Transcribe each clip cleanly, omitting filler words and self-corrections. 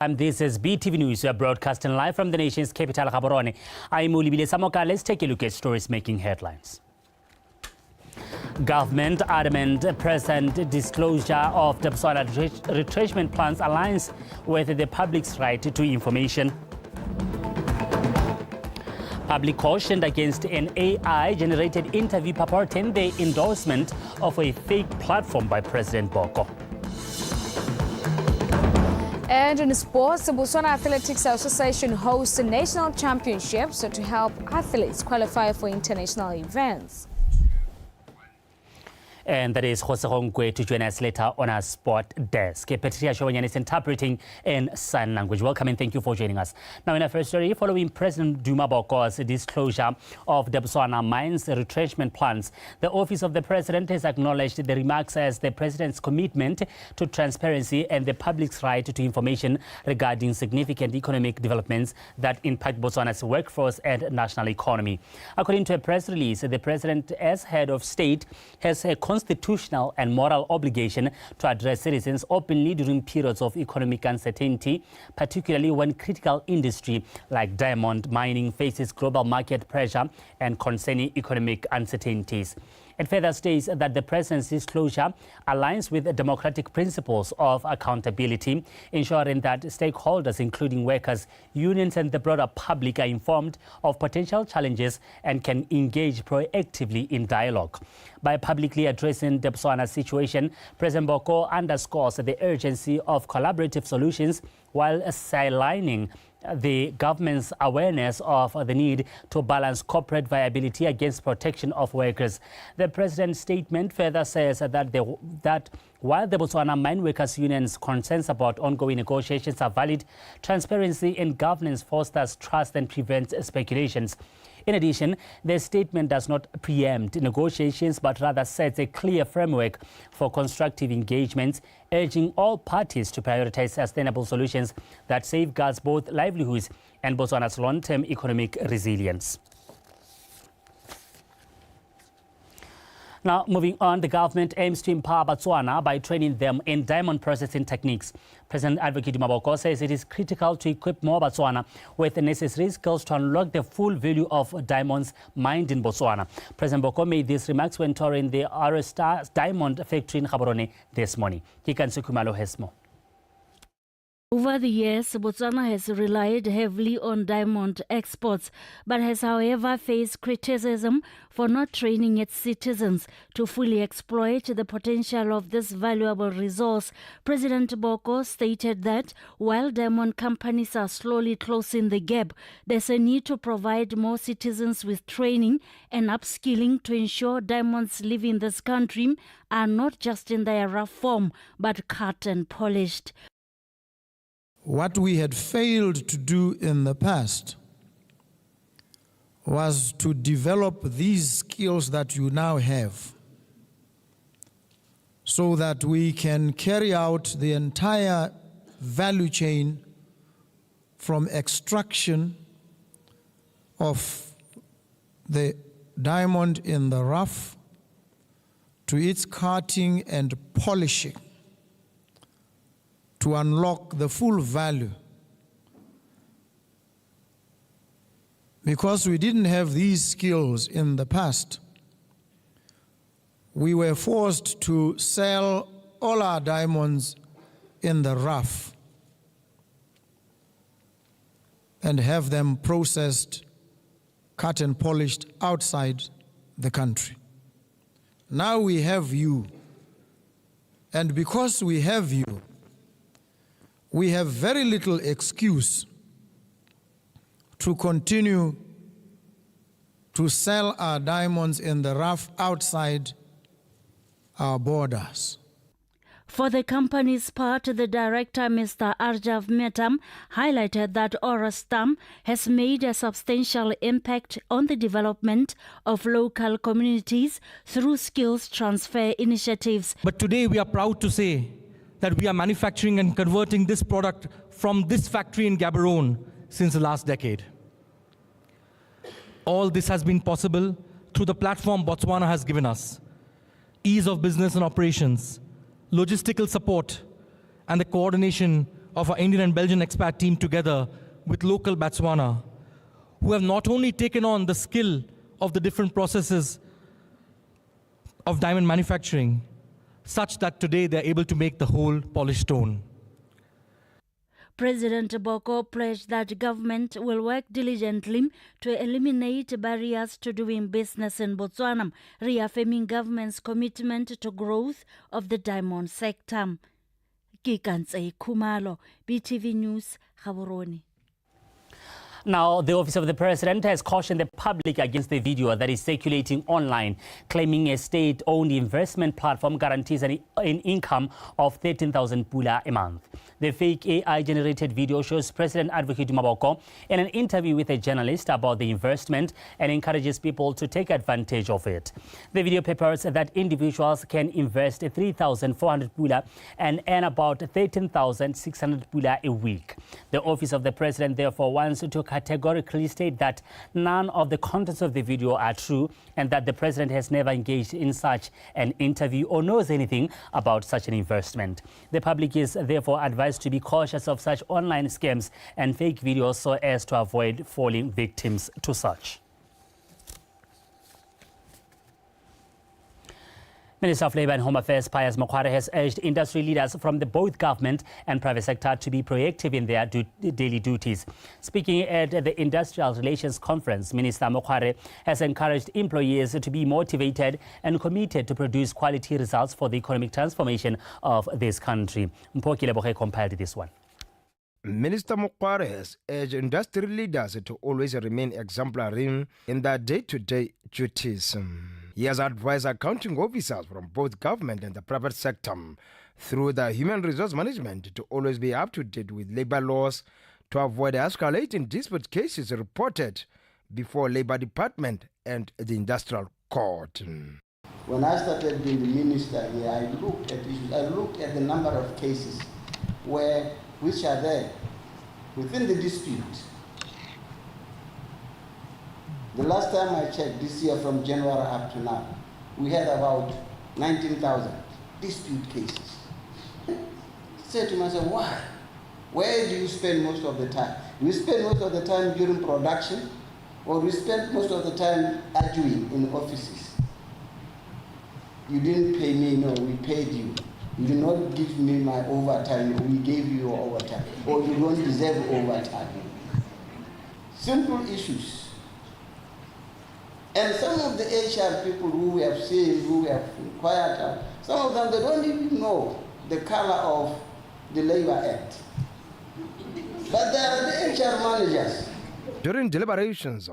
And this is BTV News. We are broadcasting live from the nation's capital, Gaborone. I'm Ulibile Samoka. Let's take a look at stories making headlines. Government adamant present disclosure of Debswana retrenchment plans aligns with the public's right to information. Public cautioned against an AI-generated interview purporting the endorsement of a fake platform by President Boko. And in sports, the Botswana Athletics Association hosts national championships to help athletes qualify for international events. And that is Jose Hongwe to join us later on our sport desk. Patricia Shawanyana is interpreting in sign language. Welcome and thank you for joining us. Now, in our first story, following President Duma Boko's disclosure of Debswana mines retrenchment plans, the Office of the President has acknowledged the remarks as the President's commitment to transparency and the public's right to information regarding significant economic developments that impact Botswana's workforce and national economy. According to a press release, the President, as head of state, has a constitutional and moral obligation to address citizens openly during periods of economic uncertainty, particularly when critical industry like diamond mining faces global market pressure and concerning economic uncertainties. It further states that the President's disclosure aligns with the democratic principles of accountability, ensuring that stakeholders, including workers, unions and the broader public, are informed of potential challenges and can engage proactively in dialogue. By publicly addressing Debswana's situation, President Boko underscores the urgency of collaborative solutions while sidelining the government's awareness of the need to balance corporate viability against protection of workers. The President's statement further says that while the Botswana Mine Workers Union's concerns about ongoing negotiations are valid, transparency in governance fosters trust and prevents speculations. In addition, the statement does not preempt negotiations but rather sets a clear framework for constructive engagements, urging all parties to prioritize sustainable solutions that safeguards both livelihoods and Botswana's long-term economic resilience. Now, moving on, the government aims to empower Botswana by training them in diamond processing techniques. President Advocate Duma Boko says it is critical to equip more Botswana with the necessary skills to unlock the full value of diamonds mined in Botswana. President Boko made these remarks when touring the Star Diamond Factory in Gaborone this morning. Sikwane has more. Over the years, Botswana has relied heavily on diamond exports, but has, however, faced criticism for not training its citizens to fully exploit the potential of this valuable resource. President Boko stated that while diamond companies are slowly closing the gap, there's a need to provide more citizens with training and upskilling to ensure diamonds leaving this country are not just in their rough form, but cut and polished. What we had failed to do in the past was to develop these skills that you now have so that we can carry out the entire value chain from extraction of the diamond in the rough to its cutting and polishing, to unlock the full value. Because we didn't have these skills in the past, we were forced to sell all our diamonds in the rough and have them processed, cut and polished outside the country. Now we have you, and because we have you, we have very little excuse to continue to sell our diamonds in the rough outside our borders. For the company's part, the director, Mr. Arjav Metam, highlighted that Orastam has made a substantial impact on the development of local communities through skills transfer initiatives. But today we are proud to say that we are manufacturing and converting this product from this factory in Gaborone since the last decade. All this has been possible through the platform Botswana has given us. Ease of business and operations, logistical support, and the coordination of our Indian and Belgian expat team together with local Botswana, who have not only taken on the skill of the different processes of diamond manufacturing, such that today they're able to make the whole polished stone. President Boko pledged that government will work diligently to eliminate barriers to doing business in Botswana, reaffirming government's commitment to growth of the diamond sector. Kikantse Kumalo, BTV News, Gaborone. Now, the Office of the President has cautioned the public against the video that is circulating online, claiming a state-owned investment platform guarantees an income of 13,000 pula a month. The fake AI-generated video shows President Advocate Maboko in an interview with a journalist about the investment and encourages people to take advantage of it. The video purports that individuals can invest 3,400 pula and earn about 13,600 pula a week. The Office of the President therefore wants to categorically state that none of the contents of the video are true and that the President has never engaged in such an interview or knows anything about such an investment. The public is therefore advised to be cautious of such online scams and fake videos so as to avoid falling victims to such. Minister of Labour and Home Affairs Pius Mokware has urged industry leaders from both government and private sector to be proactive in their daily duties. Speaking at the Industrial Relations Conference, Minister Mokware has encouraged employees to be motivated and committed to produce quality results for the economic transformation of this country. Mpokile Bohe compiled this one. Minister Mokware has urged industry leaders to always remain exemplary in their day-to-day duties. He has advised accounting officers from both government and the private sector through the human resource management to always be up to date with labor laws to avoid escalating dispute cases reported before Labor Department and the Industrial Court. When I started being the minister here, I looked at issues. I looked at the number of cases which are there within the dispute. The last time I checked, this year from January up to now, we had about 19,000 dispute cases. I said to myself, why? Where do you spend most of the time? Do you spend most of the time during production, or do you spend most of the time arguing in offices? You didn't pay me, no, we paid you. You did not give me my overtime, we gave you your overtime, or you don't deserve overtime. Simple issues. And some of the HR people who we have seen, who we have inquired, some of them, they don't even know the color of the Labor Act. But they are the HR managers. During deliberations,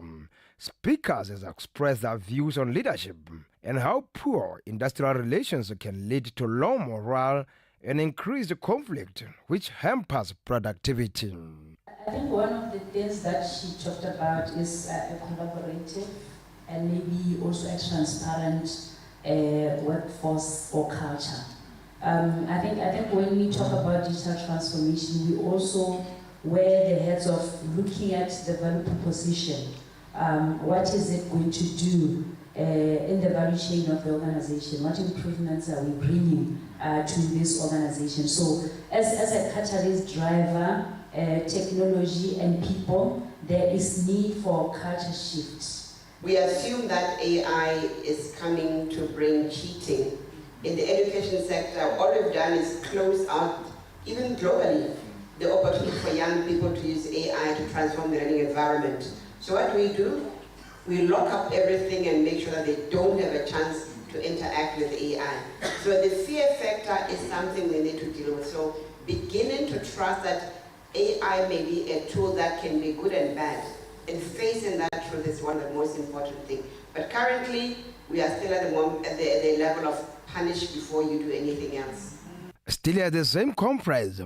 speakers have expressed their views on leadership and how poor industrial relations can lead to low morale and increased conflict, which hampers productivity. I think one of the things that she talked about is a collaborative and maybe also a transparent workforce or culture. I think when we talk about digital transformation, we also wear the heads of looking at the value proposition. What is it going to do in the value chain of the organization? What improvements are we bringing to this organization? So as a catalyst driver, technology and people, there is need for culture shifts. We assume that AI is coming to bring cheating. In the education sector, all we've done is close out, even globally, the opportunity for young people to use AI to transform the learning environment. So what do? We lock up everything and make sure that they don't have a chance to interact with AI. So the fear factor is something we need to deal with. So beginning to trust that AI may be a tool that can be good and bad, and facing that truth is one of the most important things. But currently, we are still at the level of punish before you do anything else. Still at the same conference,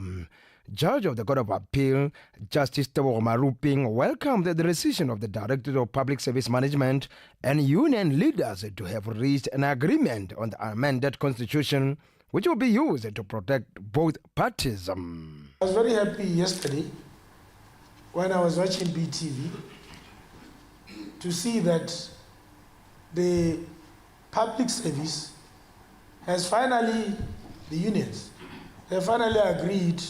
Judge of the Court of Appeal, Justice Tebo Maruping, welcomed the decision of the Director of Public Service Management and union leaders to have reached an agreement on the amended constitution, which will be used to protect both parties. I was very happy yesterday when I was watching BTV to see that the public service has finally, the unions, have finally agreed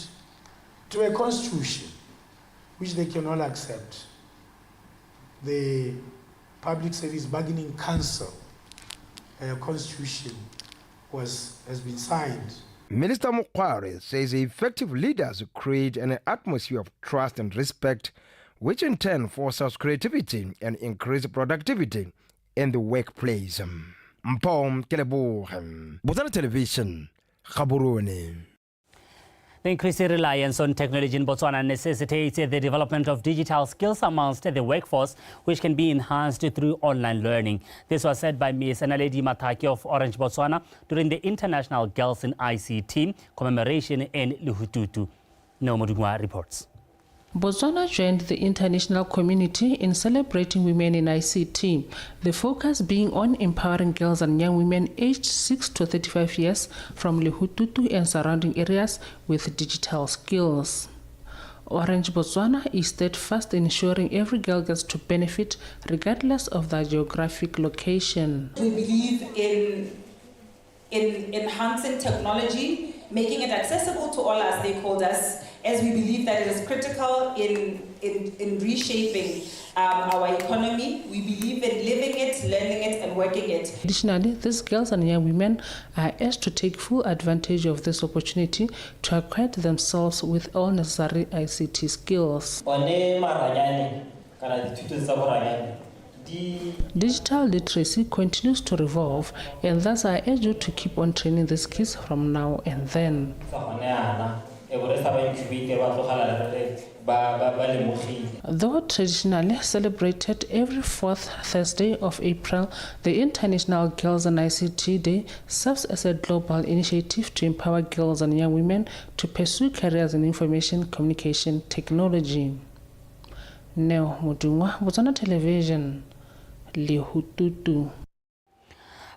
to a constitution which they can all accept. The Public Service Bargaining Council constitution has been signed. Minister Mukware says effective leaders create an atmosphere of trust and respect, which in turn fosters creativity and increases productivity in the workplace. Mpom Kelebo, BOTSWANA Television, Gaborone. The increasing reliance on technology in Botswana necessitates the development of digital skills amongst the workforce, which can be enhanced through online learning. This was said by Ms. Naledi Mataki of Orange, Botswana during the International Girls in ICT commemoration in Luhututu. No Mudugwa reports. Botswana joined the international community in celebrating women in ICT, the focus being on empowering girls and young women aged 6 to 35 years from Luhututu and surrounding areas with digital skills. Orange Botswana is steadfast in ensuring every girl gets to benefit regardless of their geographic location. We believe in enhancing technology, making it accessible to all our stakeholders, as we believe that it is critical in reshaping our economy. We believe in living it, learning it, and working it. Additionally, these girls and young women are asked to take full advantage of this opportunity to acquaint themselves with all necessary ICT skills. Digital literacy continues to evolve, and thus I urge you to keep on training these kids from now and then. Though traditionally celebrated every fourth Thursday of April, the International Girls and ICT Day serves as a global initiative to empower girls and young women to pursue careers in information communication technology. Neo Mudungwa, BOTSWANA Television, Luhututu.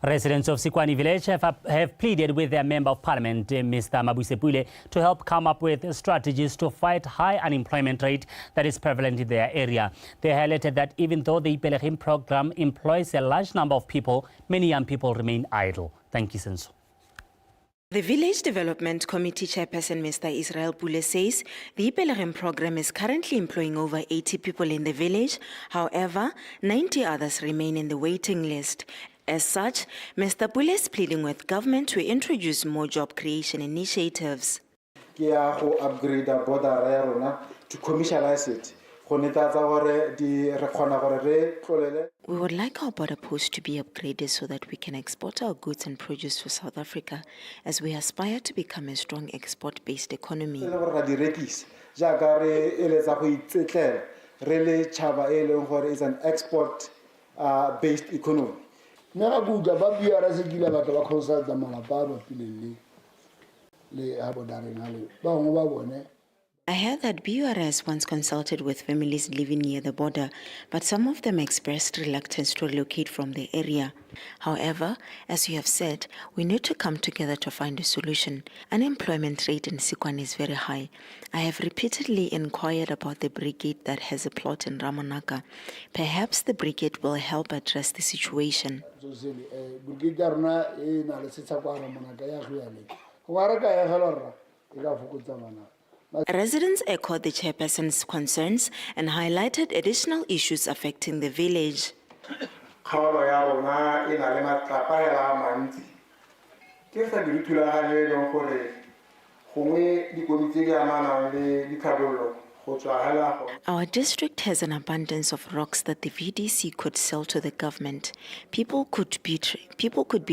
Residents of Sikwane village have pleaded with their Member of Parliament, Mr. Mabusepule, to help come up with strategies to fight high unemployment rate that is prevalent in their area. They highlighted that even though the Ipelechim program employs a large number of people, many young people remain idle. Thank you, Senso. The Village Development Committee Chairperson, Mr. Israel Pule, says the Ipelechim program is currently employing over 80 people in the village. However, 90 others remain in the waiting list. As such, Mr. Pule is pleading with government to introduce more job creation initiatives. To commercialize it. We would like our border post to be upgraded so that we can export our goods and produce to South Africa as we aspire to become a strong export-based economy. It's an export-based economy. I heard that BURS once consulted with families living near the border, but some of them expressed reluctance to relocate from the area. However, as you have said, we need to come together to find a solution. Unemployment rate in Sikwane is very high. I have repeatedly inquired about the brigade that has a plot in Ramanaka. Perhaps the brigade will help address the situation. Residents echoed the chairperson's concerns and highlighted additional issues affecting the village. Our district has an abundance of rocks that the VDC could sell to the government. People could be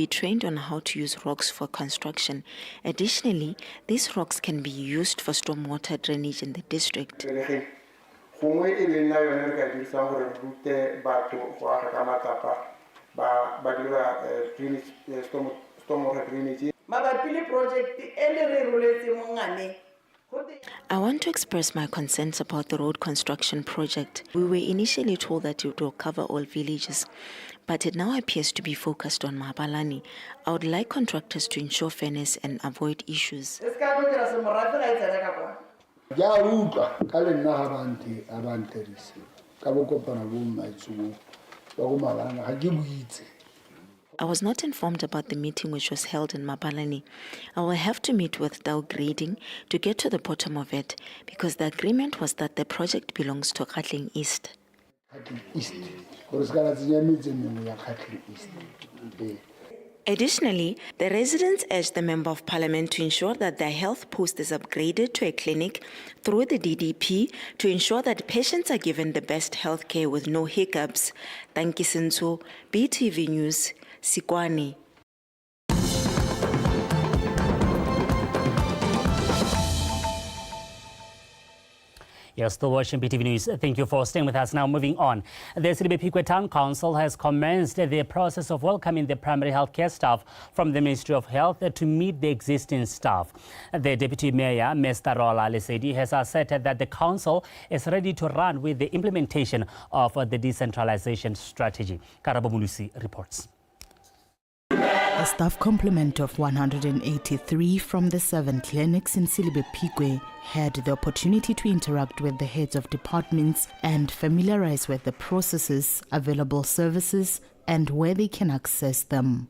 trained on how to use rocks for construction. Additionally, these rocks can be used for stormwater drainage in the district. I want to express my concerns about the road construction project. We were initially told that it will cover all villages, but it now appears to be focused on Mahabalani. I would like contractors to ensure fairness and avoid issues. I was not informed about the meeting which was held in Mapalani. I will have to meet with Dow Grading to get to the bottom of it, because the agreement was that the project belongs to Kgotla East. Additionally, the residents urged the Member of Parliament to ensure that their health post is upgraded to a clinic through the DDP to ensure that patients are given the best health care with no hiccups. Tanki Senso, BTV News, Sikwane. You're still watching BTV News. Thank you for staying with us. Now moving on. The Silibepikwe Town Council has commenced the process of welcoming the primary healthcare staff from the Ministry of Health to meet the existing staff. The Deputy Mayor, Mr. Rola Lesedi, has asserted that the council is ready to run with the implementation of the decentralization strategy. Karabo Mulusi reports. A staff complement of 183 from the 7 clinics in Silibepikwe had the opportunity to interact with the heads of departments and familiarize with the processes, available services, and where they can access them.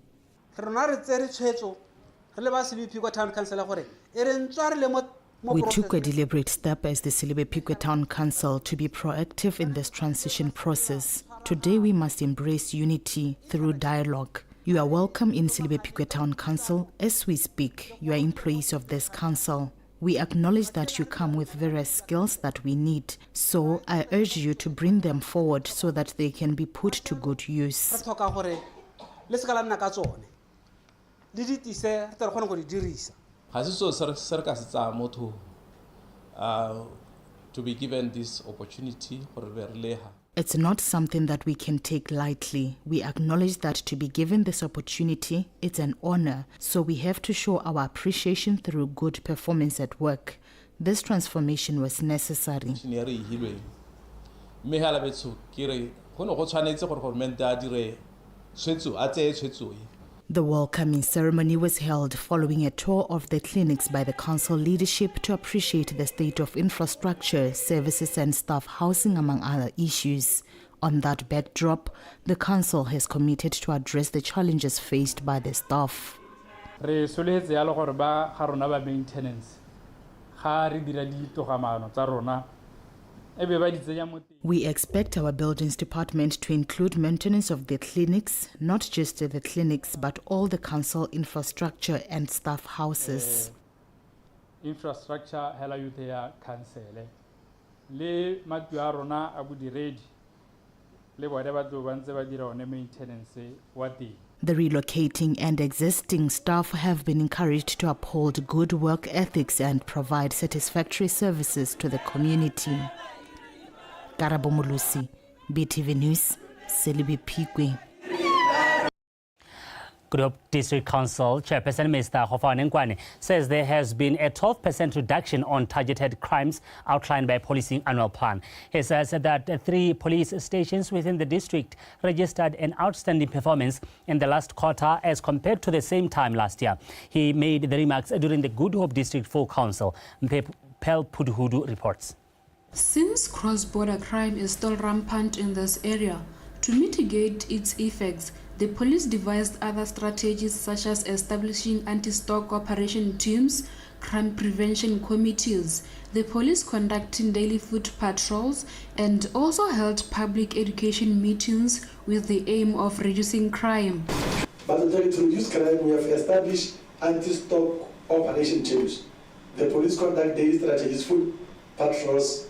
We took a deliberate step as the Silibepikwe Town Council to be proactive in this transition process. Today we must embrace unity through dialogue. You are welcome in Silibepikwe Town Council. As we speak, you are employees of this council. We acknowledge that you come with various skills that we need, so I urge you to bring them forward so that they can be put to good use. To be given this opportunity. It's not something that we can take lightly. We acknowledge that to be given this opportunity, it's an honor, so we have to show our appreciation through good performance at work. This transformation was necessary. The welcoming ceremony was held following a tour of the clinics by the council leadership to appreciate the state of infrastructure, services and staff housing, among other issues. On that backdrop, the council has committed to address the challenges faced by the staff. We expect our buildings department to include maintenance of the clinics, not just the clinics, but all the council infrastructure and staff houses. Infrastructure hela youth ya council le matuarona abudiredi le whatever do banze ba dira one maintenance what they. The relocating and existing staff have been encouraged to uphold good work ethics and provide satisfactory services to the community. Karabo Mulusi, BTV News, Silibepikwe. Group District Council Chairperson Mr. Sikwane says there has been a 12% reduction on targeted crimes outlined by policing annual plan. He says that 3 police stations within the district registered an outstanding performance in the last quarter as compared to the same time last year. He made the remarks during the Good Hope District Full Council. Pel Pudhudu reports. Since cross-border crime is still rampant in this area, to mitigate its effects, the police devised other strategies such as establishing anti-stock operation teams, crime prevention committees, the police conducting daily foot patrols, and also held public education meetings with the aim of reducing crime. But to reduce crime, we have established anti-stock operation teams. The police conduct daily strategies, foot patrols.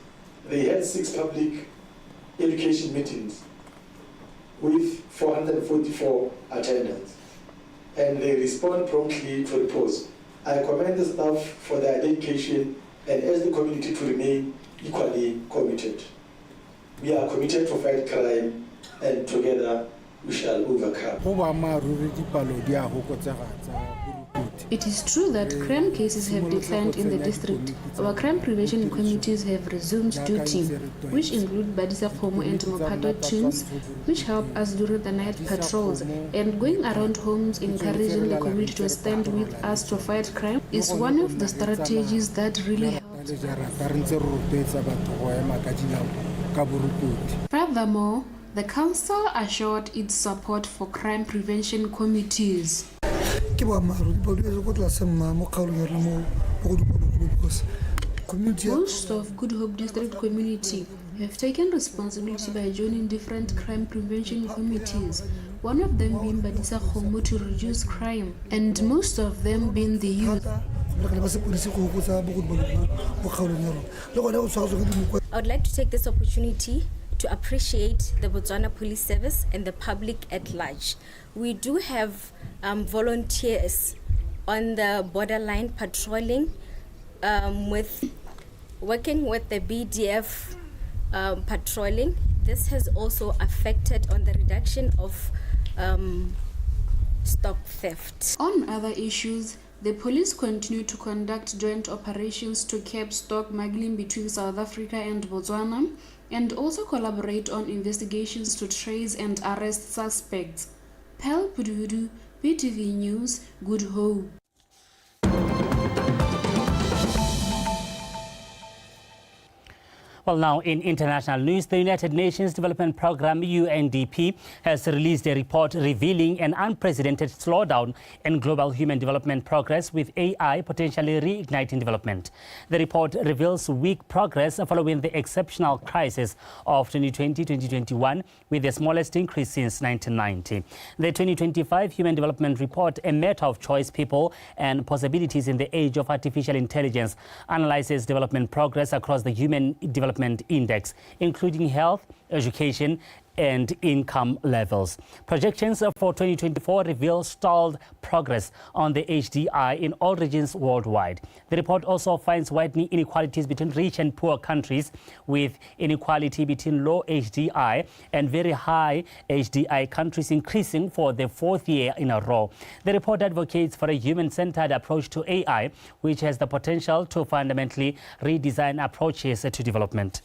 They had 6 public education meetings with 444 attendants, and they respond promptly to reports. I commend the staff for their dedication and urge the community to remain equally committed. We are committed to fight crime, and together we shall overcome. It is true that crime cases have declined in the district. Our crime prevention committees have resumed duty, which include Badisakomo and Mopato teams, which help us during the night patrols. And going around homes encouraging the community to stand with us to fight crime is one of the strategies that really helps. Furthermore, The council assured its support for crime prevention committees. Most of Good Hope District community have taken responsibility by joining different crime prevention committees, one of them being Badisa Khomo to reduce crime, and most of them being the youth. I would like to take this opportunity to appreciate the Botswana Police Service and the public at large. We do have volunteers on the borderline patrolling, working with the BDF patrolling. This has also affected on the reduction of stock theft. On other issues, the police continue to conduct joint operations to curb stock smuggling between South Africa and Botswana, and also collaborate on investigations to trace and arrest suspects. Pel Pududu, BTV News, Good Hope. Well, now in international news, the United Nations Development Programme, UNDP, has released a report revealing an unprecedented slowdown in global human development progress, with AI potentially reigniting development. The report reveals weak progress following the exceptional crisis of 2020-2021, with the smallest increase since 1990. The 2025 Human Development Report, a matter of choice, people and possibilities in the age of artificial intelligence, analyzes development progress across the Human Development Index, including health, education, and income levels. Projections for 2024 reveal stalled progress on the HDI in all regions worldwide. The report also finds widening inequalities between rich and poor countries, with inequality between low HDI and very high HDI countries increasing for the fourth year in a row. The report advocates for a human-centered approach to AI, which has the potential to fundamentally redesign approaches to development.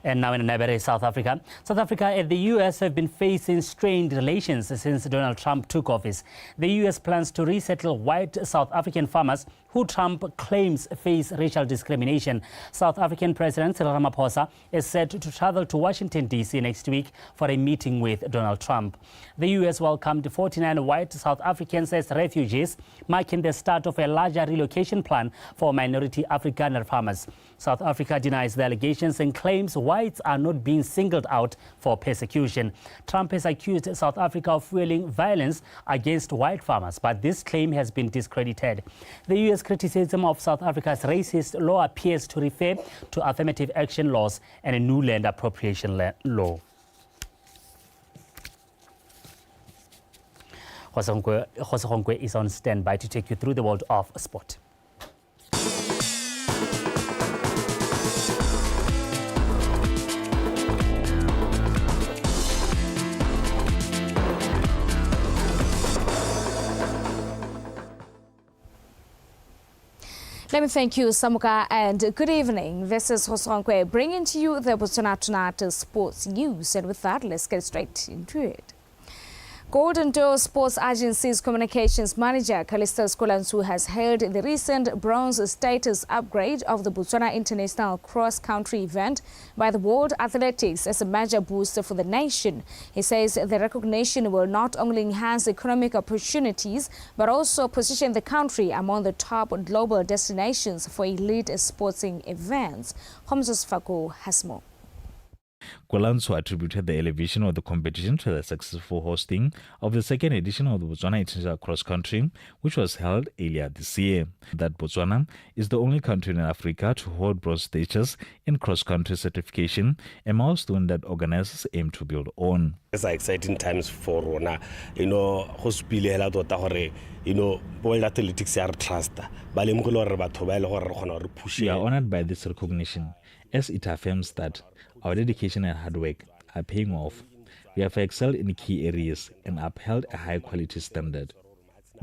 And now in neighboring South Africa. South Africa and the U.S. have been facing strained relations since Donald Trump took office. The U.S. plans to resettle white South African farmers who Trump claims face racial discrimination. South African President Cyril Ramaphosa is set to travel to Washington, D.C. next week for a meeting with Donald Trump. The U.S. welcomed 49 white South Africans as refugees, marking the start of a larger relocation plan for minority Afrikaner farmers. South Africa denies the allegations and claims whites are not being singled out for persecution. Trump has accused South Africa of fueling violence against white farmers, but this claim has been discredited. The U.S. criticism of South Africa's racist law appears to refer to affirmative action laws and a new land appropriation law. Jose Honkwe is on standby to take you through the world of sport. Let me thank you, Samuka, and good evening. This is Hosonkwe bringing to you the BOTSWANA Tonight Sports News. And with that, let's get straight into it. Golden Door Sports Agency's communications manager, Calista Skolansu, has hailed the recent bronze status upgrade of the Botswana International Cross-Country event by the World Athletics as a major booster for the nation. He says the recognition will not only enhance economic opportunities, but also position the country among the top global destinations for elite sporting events. Homzos Fako has more. Kolanso attributed the elevation of the competition to the successful hosting of the second edition of the Botswana International Cross Country, which was held earlier this year. That Botswana is the only country in Africa to hold bronze status in cross-country certification, a milestone that organizers aim to build on. It's exciting times for Rona. World Athletics are trust. We are honored by this recognition, as it affirms that our dedication and hard work are paying off. We have excelled in key areas and upheld a high-quality standard.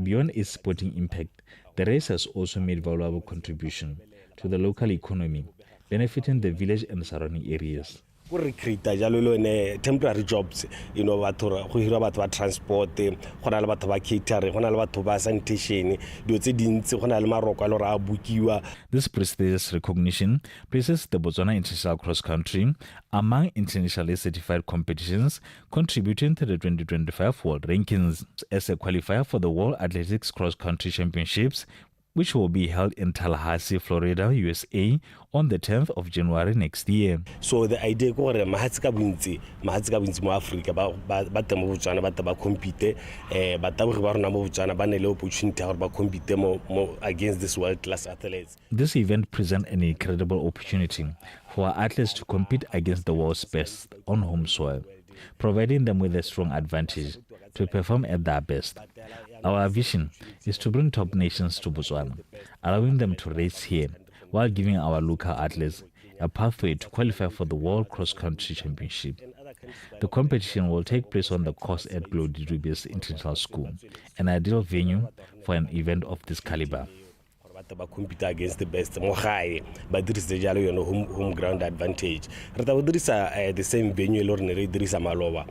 Beyond its sporting impact, the race has also made valuable contribution to the local economy, benefiting the village and surrounding areas. go recruita jalo le ne temporary jobs, you know, batho go hira batho ba transport, go na le batho ba catering, go na le batho ba sanitation, dio tse dintsi go na le maroko a le ra bukiwa. This prestigious recognition places the Botswana International Cross Country among internationally certified competitions contributing to the 2025 World Rankings as a qualifier for the World Athletics Cross Country Championships, which will be held in Tallahassee, Florida, USA on the 10th of January next year. So the idea go re mahatsi ka bontsi mo Africa ba temo Botswana ba ba compete ba tabogi ba rona mo Botswana ba ne le opportunity gore ba compete mo against this world class athletes. This event presents an incredible opportunity for our athletes to compete against the world's best on home soil, providing them with a strong advantage to perform at their best. Our vision is to bring top nations to Botswana, allowing them to race here while giving our local athletes a pathway to qualify for the World Cross Country Championship. The competition will take place on the course at Glody Dubes International School, an ideal venue for an event of this caliber. Ba compete against the best mo gae ba dirisa jalo yone home ground advantage re ta dirisa the same venue le rene re dirisa Maloba.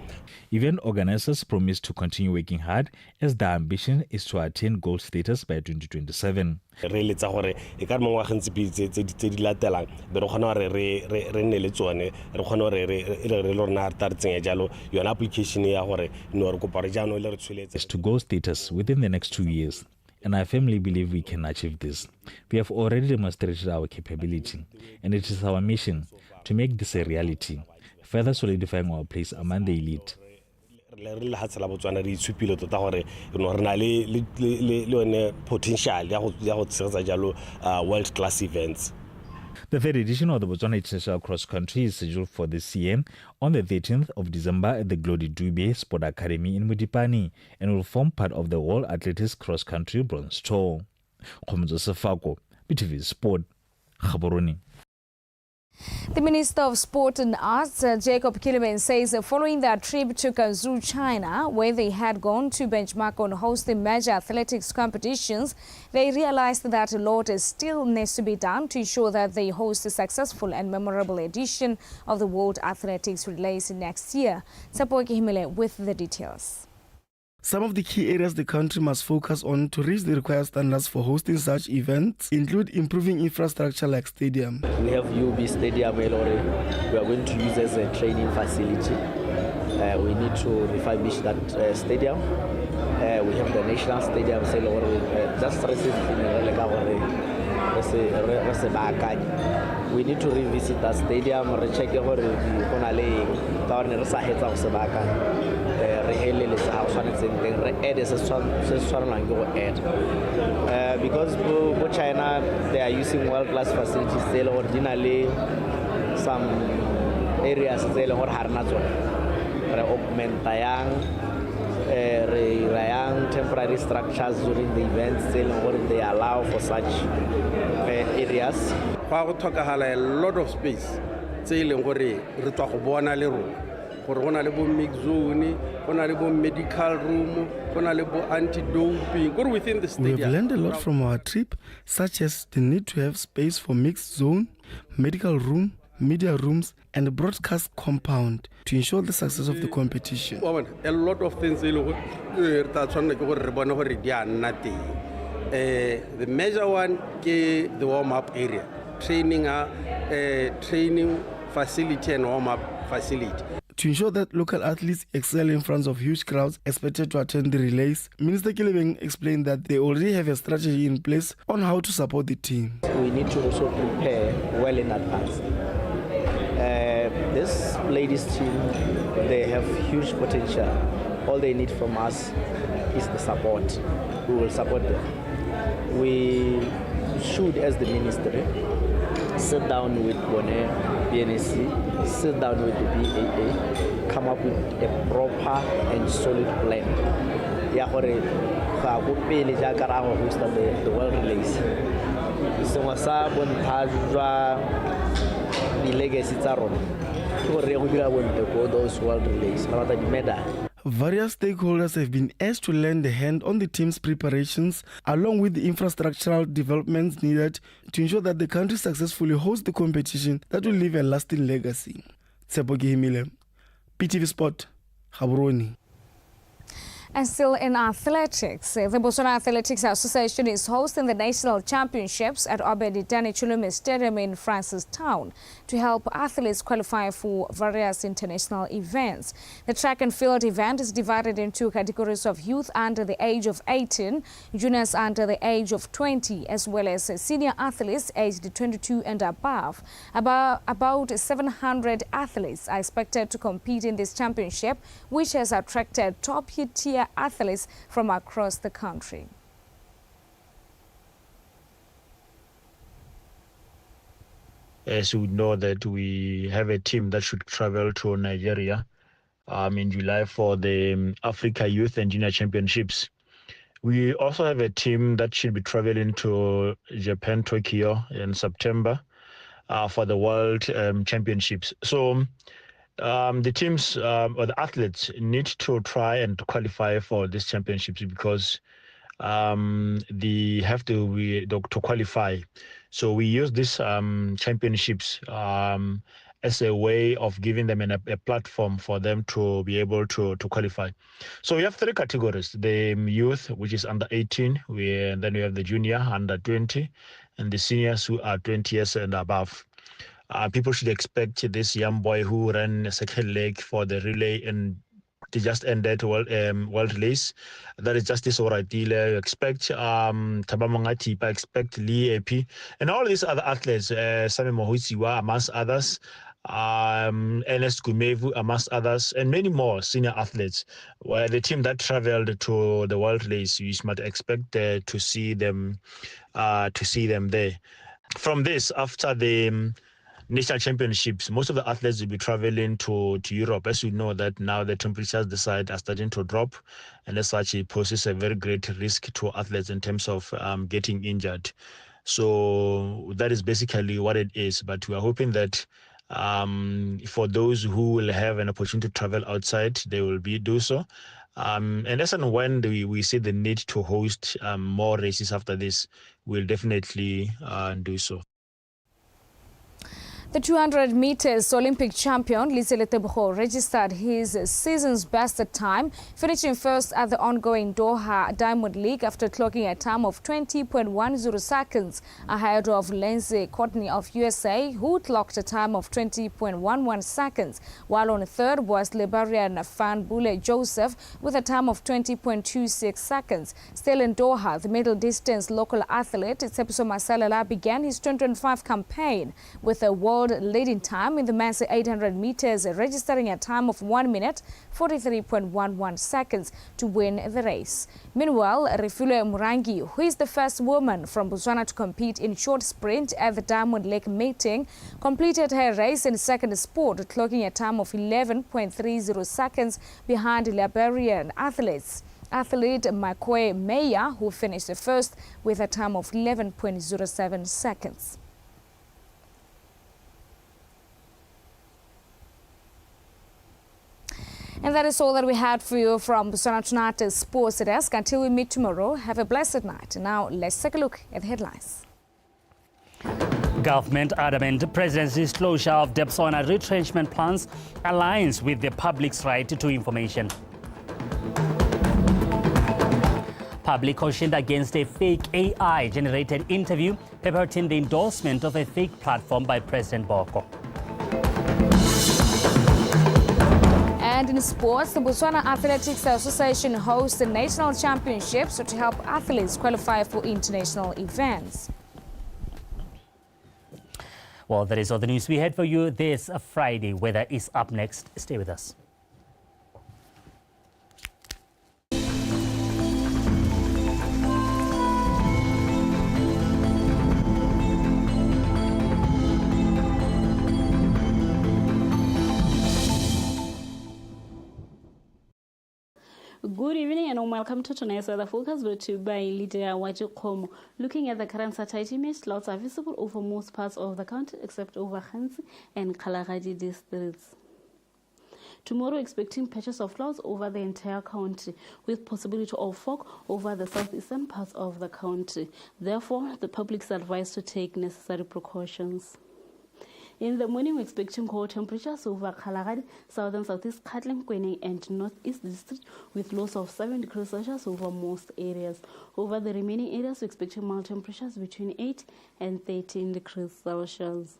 Event organizers promise to continue working hard as their ambition is to attain gold status by 2027. Re letsa gore e ka mo ngwa gntsi tse di latelang be re gona re nne le tsone re gona re lona ta tsenya jalo yona application ya gore no re kopare jano le re tshweletse to gold status within the next 2 years. And I firmly believe we can achieve this. We have already demonstrated our capability, and it is our mission to make this a reality, further solidifying our place among the elite. Potential world class events. The third edition of the Botswana International Cross Country is scheduled for this year on the 13th of December at the Glody Dube Sport Academy in Mudipani and will form part of the World Athletics Cross Country Bronze Tour. BTV Sport, Gaborone. The Minister of Sport and Arts, Jacob Kiliman, says following their trip to Guangzhou, China, where they had gone to benchmark on hosting major athletics competitions, they realized that a lot still needs to be done to ensure that they host a successful and memorable edition of the World Athletics Relays next year. Sapoki Himile with the details. Some of the key areas the country must focus on to reach the required standards for hosting such events include improving infrastructure like stadium. We have UB Stadium already. We are going to use as a training facility. We need to refurbish that stadium. We have the national stadium just recently. We need to revisit that stadium, recheck because for China they are using world-class facilities. They originally some areas they augment temporary structures during the events. They allow for such areas. A lot of space. Mix zone, medical room, anti-doping, or within the stadium. We have learned a lot from our trip, such as the need to have space for mixed zone, medical room, media rooms, and a broadcast compound to ensure the success of the competition. A lot of things. The major one is the warm-up area, training facility and warm-up facility. To ensure that local athletes excel in front of huge crowds expected to attend the relays, Minister Kilebeng explained that they already have a strategy in place on how to support the team. We need to also prepare well in advance. This ladies team, they have huge potential. All they need from us is the support. We will support them. We should, as the ministry, sit down with BNSC, sit down with the BAA, come up with a proper and solid plan. The world relays. The legacy those world relays. Various stakeholders have been asked to lend a hand on the team's preparations, along with the infrastructural developments needed to ensure that the country successfully hosts the competition that will leave a lasting legacy. Tshepo ke Himile, BTV Sport, Gaborone. And still in athletics, the Botswana Athletics Association is hosting the national championships at Obedi Dani Chulume Stadium in Francistown to help athletes qualify for various international events. The track and field event is divided into categories of youth under the age of 18, juniors under the age of 20, as well as senior athletes aged 22 and above. About 700 athletes are expected to compete in this championship, which has attracted top-tier athletes from across the country. As we know that we have a team that should travel to Nigeria in July for the Africa Youth and Junior Championships. We also have a team that should be traveling to Japan, Tokyo in September for the World Championships. So the teams or the athletes need to try and qualify for these championships because they have to qualify. So we use these championships as a way of giving them a platform for them to be able to qualify. So we have three categories: the youth, which is under 18, then we have the junior, under 20, and the seniors who are 20 years and above. People should expect this young boy who ran a second leg for the relay and they just ended world race. That is Justice Oratile. Expect Tabamangatipa, expect Lee AP, and all these other athletes, Sami Mohusiwa amongst others, Ernest Gumevu amongst others, and many more senior athletes. Where the team that traveled to the world race, you might expect to see them there. From this, after the national championships, most of the athletes will be traveling to Europe. As we know that now the temperatures the side are starting to drop, and as such it poses a very great risk to athletes in terms of getting injured. So that is basically what it is. But we are hoping that for those who will have an opportunity to travel outside, they will do so. And as and when we see the need to host more races after this, we'll definitely do so. The 200 meters Olympic champion Lizelle Tebogo registered his season's best time, finishing first at the ongoing Doha Diamond League after clocking a time of 20.10 seconds ahead of Lindsey Courtney of USA, who clocked a time of 20.11 seconds, while on third was Liberian Fan Bule Joseph with a time of 20.26 seconds. Still in Doha, the middle distance local athlete Tsepiso Masalela began his 2025 campaign with a world leading time in the men's 800 meters, registering a time of 1 minute 43.11 seconds to win the race. Meanwhile, Refule Murangi, who is the first woman from Botswana to compete in short sprint at the Diamond League meeting, completed her race in second spot, clocking a time of 11.30 seconds behind Liberian athletes. Athlete Makoe Meya, who finished first with a time of 11.07 seconds. And that is all that we had for you from Botswana Tonight Sports Desk. Until we meet tomorrow, have a blessed night. Now, let's take a look at the headlines. Government adamant President's closure of Debswana retrenchment plans aligns with the public's right to information. Public cautioned against a fake AI-generated interview purporting the endorsement of a fake platform by President Boko. And in sports, the Botswana Athletics Association hosts the national championships to help athletes qualify for international events. Well, that is all the news we had for you this Friday. Weather is up next. Stay with us. Good evening and welcome to tonight's weather focus brought to you by Lydia Wajikomo. Looking at the current satellite image, clouds are visible over most parts of the county except over Hansi and Kalahari districts. Tomorrow, expecting patches of clouds over the entire county with possibility of fog over the southeastern parts of the county. Therefore, the public is advised to take necessary precautions. In the morning, we're expecting cold temperatures over Kalahari, southern southeast Gauteng, Kweneng, and northeast district with lows of 7 degrees Celsius over most areas. Over the remaining areas, we're expecting mild temperatures between 8 and 13 degrees Celsius.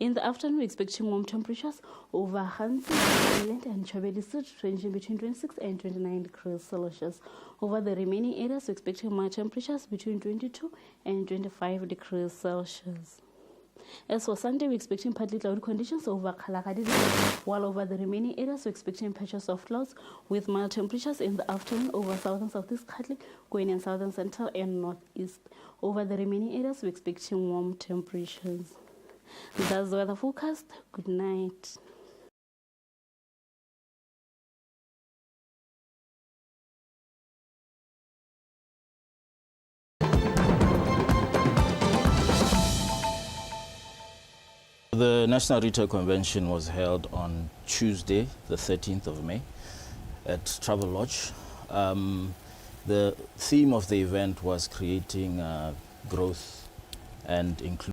In the afternoon, we're expecting warm temperatures over Hansi, Island, and Chobe district, ranging between 26 and 29 degrees Celsius. Over the remaining areas, we're expecting mild temperatures between 22 and 25 degrees Celsius. As for Sunday, we're expecting partly cloudy conditions over Kalahari, while over the remaining areas, we're expecting patches of clouds with mild temperatures in the afternoon over southern southeast Gauteng, Kweneng, and southern central and northeast. Over the remaining areas, we're expecting warm temperatures. That's the weather forecast. Good night. The National Retail Convention was held on Tuesday, the 13th of May, at Travel Lodge. The theme of the event was creating growth and inclusion.